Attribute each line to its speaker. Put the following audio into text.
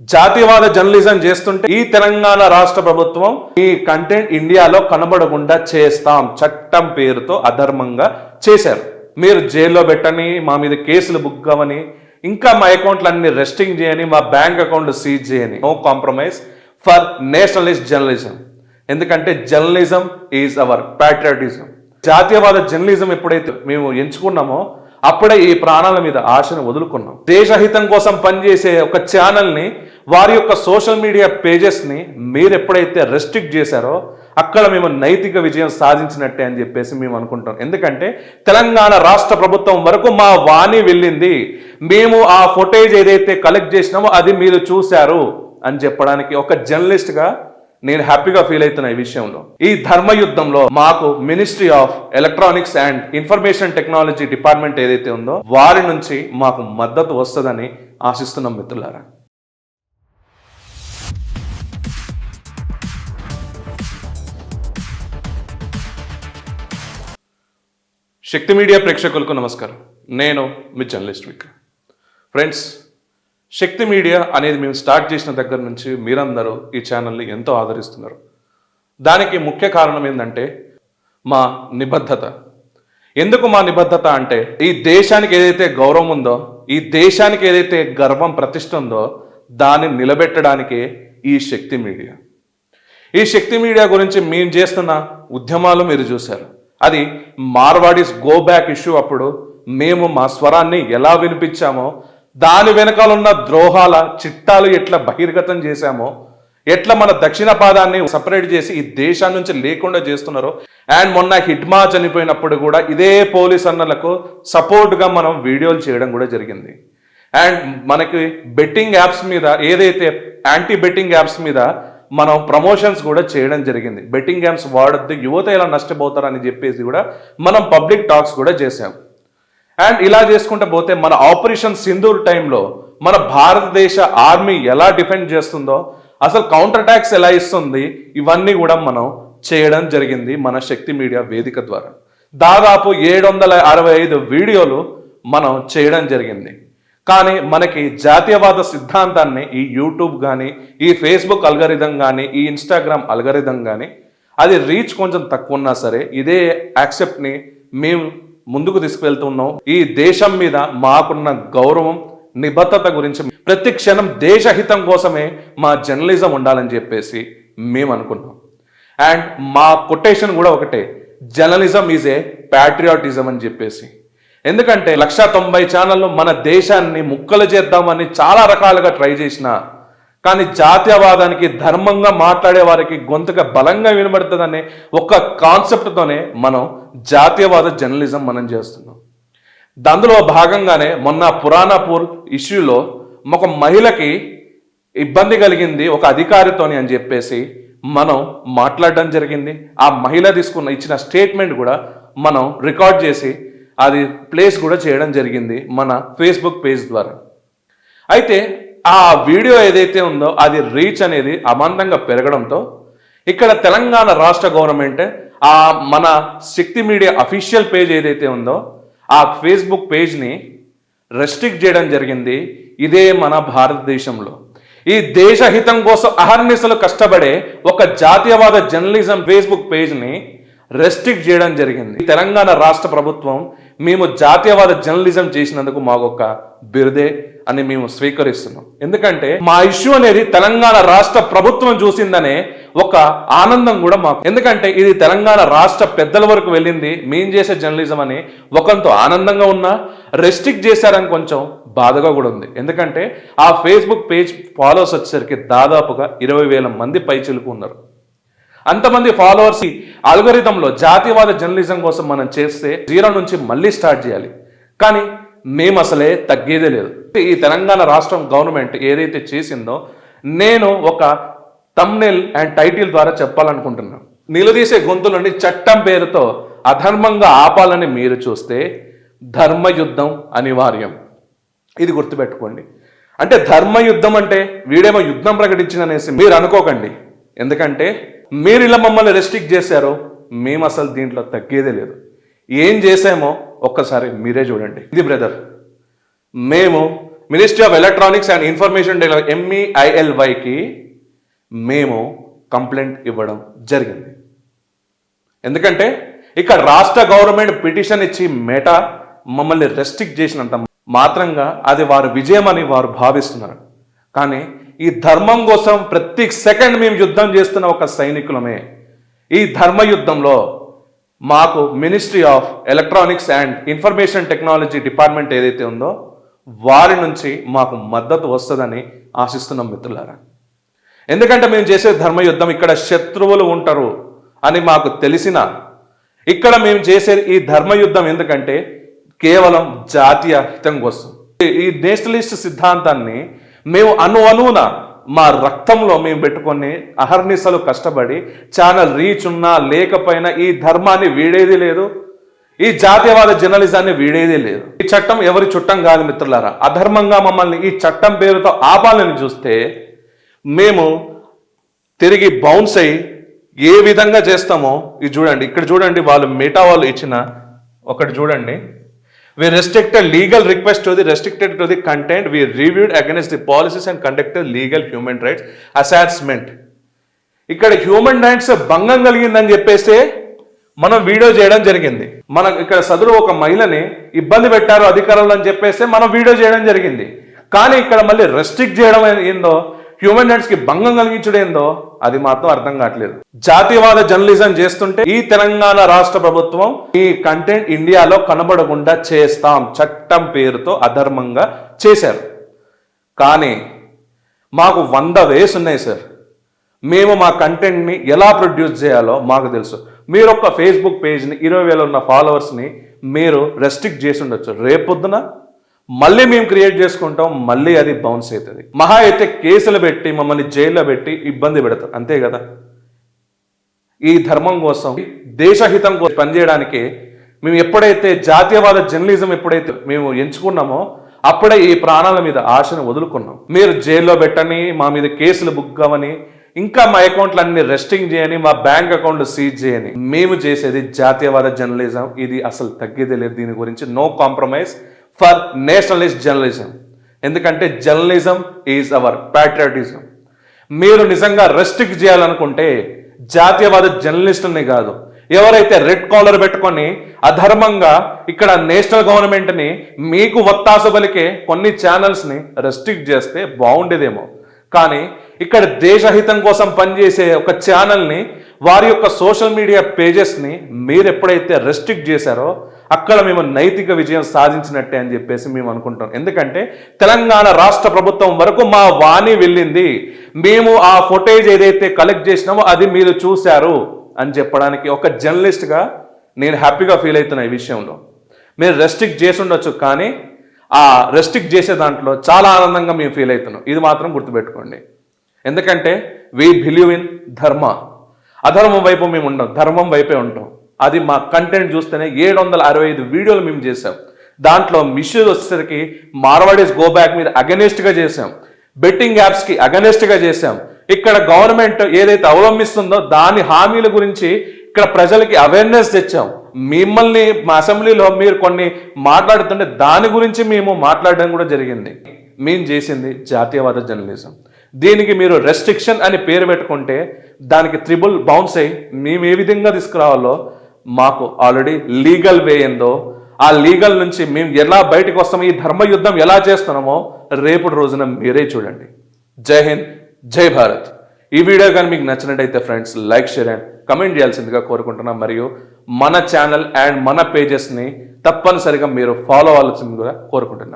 Speaker 1: జాతీయవాద జర్నలిజం చేస్తుంటే ఈ తెలంగాణ రాష్ట్ర ప్రభుత్వం ఈ కంటెంట్ ఇండియాలో కనబడకుండా చేస్తాం చట్టం పేరుతో అధర్మంగా చేశారు. మీరు జైల్లో పెట్టని, మా మీద కేసులు బుక్ అవ్వని, ఇంకా మా అకౌంట్లు అన్ని రెస్ట్రింగ్ చేయని, మా బ్యాంక్ అకౌంట్ సీజ్ చేయని. No compromise for nationalist journalism. ఎందుకంటే జర్నలిజం ఈజ్ అవర్ ప్యాట్రియాటిజం. జాతీయవాద జర్నలిజం ఎప్పుడైతే మేము ఎంచుకున్నామో అప్పుడే ఈ ప్రాణాల మీద ఆశను వదులుకున్నాం. దేశహితం కోసం పనిచేసే ఒక ఛానల్ని, వారి యొక్క సోషల్ మీడియా పేజెస్ని మీరు ఎప్పుడైతే రెస్ట్రిక్ట్ చేశారో అక్కడ మేము నైతిక విజయం సాధించినట్టే అని చెప్పేసి మేము అనుకుంటాం. ఎందుకంటే తెలంగాణ రాష్ట్ర ప్రభుత్వం వరకు మా వాణి వెళ్ళింది. మేము ఆ ఫుటేజ్ ఏదైతే కలెక్ట్ చేసినామో అది మీరు చూశారు అని చెప్పడానికి ఒక జర్నలిస్ట్గా నేను హ్యాపీగా ఫీల్ అవుతున్నా. ఈ విషయంలో ఈ ధర్మయుద్ధంలో మాకు ministry of electronics and information technology department ఏదైతే ఉందో వారి నుంచి మాకు మద్దతు వస్తుందని ఆశిస్తున్నాం మిత్రులారా. శక్తి మీడియా ప్రేక్షకులకు నమస్కారం. నేను మీ జర్నలిస్ట్ విక్రమ్. ఫ్రెండ్స్, శక్తి మీడియా అనేది మేము స్టార్ట్ చేసిన దగ్గర నుంచి మీరందరూ ఈ ఛానల్ని ఎంతో ఆదరిస్తున్నారు. దానికి ముఖ్య కారణం ఏంటంటే మా నిబద్ధత. ఎందుకు మా నిబద్ధత అంటే, ఈ దేశానికి ఏదైతే గౌరవం ఉందో, ఈ దేశానికి ఏదైతే గర్వం ప్రతిష్ట ఉందో దాన్ని నిలబెట్టడానికే ఈ శక్తి మీడియా. ఈ శక్తి మీడియా గురించి మేము చేస్తున్న ఉద్యమాలు మీరు చూశారు. అది మార్వాడీస్ గో బ్యాక్ ఇష్యూ అప్పుడు మేము మా స్వరాన్ని ఎలా వినిపించామో, దాని వెనకాల ఉన్న ద్రోహాల చిట్టాలు ఎట్లా బహిర్గతం చేశామో, ఎట్లా మన దక్షిణ పాదాన్ని సపరేట్ చేసి ఈ దేశం నుంచి లేకుండా చేస్తున్నారో, అండ్ మొన్న హిడ్మా చనిపోయినప్పుడు కూడా ఇదే పోలీస్ అన్నలకు సపోర్ట్గా మనం వీడియోలు చేయడం కూడా జరిగింది. అండ్ మనకి బెట్టింగ్ యాప్స్ మీద, ఏదైతే యాంటీ బెట్టింగ్ యాప్స్ మీద మనం ప్రమోషన్స్ కూడా చేయడం జరిగింది. బెట్టింగ్ యాప్స్ వాడొద్దు, యువత ఎలా నష్టపోతారని చెప్పేసి కూడా మనం పబ్లిక్ టాక్స్ కూడా చేశాం. అండ్ ఇలా చేసుకుంటూ పోతే మన ఆపరేషన్ సింధూర్ టైంలో మన భారతదేశ ఆర్మీ ఎలా డిఫెండ్ చేస్తుందో, అసలు కౌంటర్ అటాక్స్ ఎలా ఇస్తుంది, ఇవన్నీ కూడా మనం చేయడం జరిగింది మన శక్తి మీడియా వేదిక ద్వారా. దాదాపు 765 వీడియోలు మనం చేయడం జరిగింది. కానీ మనకి జాతీయవాద సిద్ధాంతాన్ని ఈ యూట్యూబ్ కానీ, ఈ ఫేస్బుక్ అల్గరిథం కానీ, ఈ ఇన్స్టాగ్రామ్ అల్గరిథం కానీ అది రీచ్ కొంచెం తక్కువ ఉన్నా సరే ఇదే యాక్సెప్ట్ని మేము ముందుకు తీసుకువెళ్తున్నాం. ఈ దేశం మీద మాకున్న గౌరవం, నిబద్ధత గురించి ప్రతి క్షణం దేశహితం కోసమే మా జర్నలిజం ఉండాలని చెప్పేసి మేము అనుకున్నాం. అండ్ మా కొటేషన్ కూడా ఒకటే, జర్నలిజం ఈజ్ ఏ ప్యాట్రియాటిజం అని చెప్పేసి. ఎందుకంటే 190 ఛానళ్ళు మన దేశాన్ని ముక్కలు చేద్దామని చాలా రకాలుగా ట్రై చేసిన, కానీ జాతీయవాదానికి, ధర్మంగా మాట్లాడే వారికి గొంతుగా బలంగా వినబడుతుందనే ఒక కాన్సెప్ట్తోనే మనం జాతీయవాద జర్నలిజం మనం చేస్తున్నాం. అందులో భాగంగానే మొన్న పురాణపూర్ ఇష్యూలో ఒక మహిళకి ఇబ్బంది కలిగింది ఒక అధికారితోని అని చెప్పేసి మనం మాట్లాడడం జరిగింది. ఆ మహిళ ఇచ్చిన స్టేట్మెంట్ కూడా మనం రికార్డ్ చేసి అది ప్లేస్ కూడా చేయడం జరిగింది మన ఫేస్బుక్ పేజ్ ద్వారా. అయితే ఆ వీడియో ఏదైతే ఉందో అది రీచ్ అనేది అమాంతంగా పెరగడంతో ఇక్కడ తెలంగాణ రాష్ట్ర గవర్నమెంట్ ఆ మన శక్తి మీడియా అఫీషియల్ పేజ్ ఏదైతే ఉందో ఆ ఫేస్బుక్ పేజ్ని రెస్ట్రిక్ట్ చేయడం జరిగింది. ఇదే మన భారతదేశంలో ఈ దేశహితం కోసం అహర్నిశలు కష్టపడే ఒక జాతీయవాద జర్నలిజం ఫేస్బుక్ పేజ్ని రెస్ట్రిక్ట్ చేయడం జరిగింది. తెలంగాణ రాష్ట్ర ప్రభుత్వం మేము జాతీయవాద జర్నలిజం చేసినందుకు మాకొక బిరుదే అని మేము స్వీకరిస్తున్నాం. ఎందుకంటే మా ఇష్యూ అనేది తెలంగాణ రాష్ట్ర ప్రభుత్వం చూసిందనే ఒక ఆనందం కూడా మాకు. ఎందుకంటే ఇది తెలంగాణ రాష్ట్ర పెద్దల వరకు వెళ్ళింది, మేము చేసే జర్నలిజం అని ఒకంతో ఆనందంగా ఉన్నా, రెస్ట్రిక్ట్ చేశారని కొంచెం బాధగా కూడా ఉంది. ఎందుకంటే ఆ ఫేస్బుక్ పేజ్ ఫాలోవర్స్ వచ్చేసరికి దాదాపుగా 20,000 మంది పైచిలుకు ఉన్నారు. అంతమంది ఫాలోవర్స్ అల్గరిథంలో జాతీయవాద జర్నలిజం కోసం మనం చేస్తే 0 నుంచి మళ్ళీ స్టార్ట్ చేయాలి. కానీ మేము అసలే తగ్గేదే లేదు. ఈ తెలంగాణ రాష్ట్రం గవర్నమెంట్ ఏదైతే చేసిందో నేను ఒక థంబ్నెయిల్ అండ్ టైటిల్ ద్వారా చెప్పాలనుకుంటున్నాను. నిలదీసే గొంతులని చట్టం పేరుతో అధర్మంగా ఆపాలని మీరు చూస్తే ధర్మయుద్ధం అనివార్యం. ఇది గుర్తుపెట్టుకోండి. అంటే ధర్మయుద్ధం అంటే వీడేమో యుద్ధం ప్రకటించిందనేసి మీరు అనుకోకండి. ఎందుకంటే మీరు ఇలా మమ్మల్ని రెస్ట్రిక్ట్ చేశారో మేము అసలు దీంట్లో తగ్గేదే లేదు. ఏం చేసామో ఒక్కసారి మీరే చూడండి. ఇది బ్రదర్, మేము ministry of electronics and information technology MEILYకి మేము కంప్లైంట్ ఇవ్వడం జరిగింది. ఎందుకంటే ఇక్కడ రాష్ట్ర గవర్నమెంట్ పిటిషన్ ఇచ్చి మెటా మమ్మల్ని రెస్ట్రిక్ట్ చేసినంత మాత్రంగా అది వారి విజయం అని వారు భావిస్తున్నారు. కానీ ఈ ధర్మం కోసం ప్రతి సెకండ్ మేము యుద్ధం చేస్తున్న ఒక సైనికులమే. ఈ ధర్మ యుద్ధంలో మాకు ministry of electronics and information technology department ఏదైతే ఉందో వారి నుంచి మాకు మద్దతు వస్తుందని ఆశిస్తున్నాం మిత్రులారా. ఎందుకంటే మేము చేసే ధర్మయుద్ధం ఇక్కడ శత్రువులు ఉంటారు అని మాకు తెలిసిన ఇక్కడ మేము చేసే ఈ ధర్మయుద్ధం ఎందుకంటే కేవలం జాతీయ హితం కోసం. ఈ నేషనలిస్ట్ సిద్ధాంతాన్ని మేము అణువున మా రక్తంలో మేము పెట్టుకొని అహర్నిశలు కష్టపడి ఛానల్ రీచ్ ఉన్నా లేకపోయినా ఈ ధర్మాన్ని వీడేది లేదు, ఈ జాతీయవాద జర్నలిజాన్ని వీడేది లేదు. ఈ చట్టం ఎవరి చుట్టం కాదు మిత్రులారా. అధర్మంగా మమ్మల్ని ఈ చట్టం పేరుతో ఆపాలని చూస్తే మేము తిరిగి బౌన్స్ అయ్యి ఏ విధంగా చేస్తామో ఇది చూడండి. ఇక్కడ చూడండి, వాళ్ళు మెటా వాళ్ళు ఇచ్చిన ఒకటి చూడండి. We restricted legal request to the restricted to the content. We reviewed against the policies and conducted legal human rights assessment. ఇక్కడ హ్యూమన్ రైట్స్ భంగం కలిగిందని చెప్పేసి మనం వీడియో చేయడం జరిగింది. మనం ఇక్కడ సదరు ఒక మహిళని ఇబ్బంది పెట్టారు అధికారులు అని చెప్పేసి మనం వీడియో చేయడం జరిగింది. కానీ ఇక్కడ మళ్ళీ రెస్ట్రిక్ట్ చేయడం ఏందో, హ్యూమన్ రైట్స్ కి భంగం కలిగించడం ఏందో అది మాత్రం అర్థం కావట్లేదు. జాతీయవాద జర్నలిజం చేస్తుంటే ఈ తెలంగాణ రాష్ట్ర ప్రభుత్వం ఈ కంటెంట్ ఇండియాలో కనబడకుండా చేస్తాం చట్టం పేరుతో అధర్మంగా చేశారు. కానీ మాకు 100 ways ఉన్నాయి సార్. మేము మా కంటెంట్ని ఎలా ప్రొడ్యూస్ చేయాలో మాకు తెలుసు. మీరు ఒక ఫేస్బుక్ పేజ్ని 20,000 ఉన్న ఫాలోవర్స్ని మీరు రెస్ట్రిక్ట్ చేసి ఉండొచ్చు. రేపొద్దున మళ్ళీ మేము క్రియేట్ చేసుకుంటాం, మళ్ళీ అది బౌన్స్ అవుతుంది. మహా అయితే కేసులు పెట్టి మమ్మల్ని జైల్లో పెట్టి ఇబ్బంది పెడతారు, అంతే కదా. ఈ ధర్మం కోసం దేశహితం కోసం పనిచేయడానికి మేము ఎప్పుడైతే జాతీయవాద జర్నలిజం ఎప్పుడైతే మేము ఎంచుకున్నామో అప్పుడే ఈ ప్రాణాల మీద ఆశను వదులుకున్నాం. మీరు జైల్లో పెట్టని, మా మీద కేసులు బుక్ అవ్వని, ఇంకా మా అకౌంట్లు అన్ని రెస్ట్రింగ్ చేయని, మా బ్యాంక్ అకౌంట్లు సీజ్ చేయని. మేము చేసేది జాతీయవాద జర్నలిజం. ఇది అసలు తగ్గేదే లేదు. దీని గురించి no compromise for nationalist journalism. ఎందుకంటే జర్నలిజం ఈజ్ అవర్ ప్యాట్రియాటిజం. మీరు నిజంగా రెస్ట్రిక్ట్ చేయాలనుకుంటే జాతీయవాద జర్నలిస్టుల్ని కాదు, ఎవరైతే రెడ్ కాలర్ పెట్టుకొని అధర్మంగా ఇక్కడ నేషనల్ గవర్నమెంట్ని మీకు ఒత్తాసు పలికే కొన్ని ఛానల్స్ని రెస్ట్రిక్ట్ చేస్తే బాగుండేదేమో. కానీ ఇక్కడ దేశహితం కోసం పనిచేసే ఒక ఛానల్ని, వారి యొక్క సోషల్ మీడియా పేజెస్ని మీరు ఎప్పుడైతే రెస్ట్రిక్ట్ చేశారో అక్కడ మేము నైతిక విజయం సాధించినట్టే అని చెప్పేసి మేము అనుకుంటాం. ఎందుకంటే తెలంగాణ రాష్ట్ర ప్రభుత్వం వరకు మా వాణి వెళ్ళింది. మేము ఆ ఫుటేజ్ ఏదైతే కలెక్ట్ చేసినామో అది మీరు చూశారు అని చెప్పడానికి ఒక జర్నలిస్ట్గా నేను హ్యాపీగా ఫీల్ అవుతున్నా. ఈ విషయంలో మీరు రెస్ట్రిక్ట్ చేసి ఉండొచ్చు, కానీ ఆ రెస్ట్రిక్ట్ చేసే దాంట్లో చాలా ఆనందంగా మేము ఫీల్ అవుతున్నాం. ఇది మాత్రం గుర్తుపెట్టుకోండి. ఎందుకంటే వీ బిలీవ్ ఇన్ ధర్మ. అధర్మం వైపు మేము ఉండం, ధర్మం వైపే ఉంటాం. అది మా కంటెంట్ చూస్తేనే 765 వీడియోలు మేము చేసాం. దాంట్లో మిస్యూజ్ వచ్చేసరికి మార్వాడీస్ గో బ్యాక్ మీద అగెనిస్ట్గా చేసాం, బెట్టింగ్ యాప్స్కి అగెనిస్ట్గా చేసాం. ఇక్కడ గవర్నమెంట్ ఏదైతే అవలంబిస్తుందో దాని హామీల గురించి ఇక్కడ ప్రజలకి అవేర్నెస్ తెచ్చాం. మిమ్మల్ని మా అసెంబ్లీలో మీరు కొన్ని మాట్లాడుతుంటే దాని గురించి మేము మాట్లాడడం కూడా జరిగింది. మేము చేసింది జాతీయవాద జర్నలిజం. దీనికి మీరు రెస్ట్రిక్షన్ అని పేరు పెట్టుకుంటే దానికి త్రిబుల్ బౌన్స్ అయ్యి మేము ఏ విధంగా తీసుకురావాలో మాకు ఆల్రెడీ లీగల్ వే ఏందో, ఆ లీగల్ నుంచి మేము ఎలా బయటకు వస్తామో, ఈ ధర్మయుద్ధం ఎలా చేస్తున్నామో రేపటి రోజున మీరే చూడండి. జై హింద్, జై భారత్. ఈ వీడియో కానీ మీకు నచ్చినట్టయితే friends like, share and comment చేయాల్సిందిగా కోరుకుంటున్నాం. మరియు మన ఛానల్ అండ్ మన పేజెస్ని తప్పనిసరిగా మీరు ఫాలో అవ్వాల్సిందిగా కోరుకుంటున్నాం.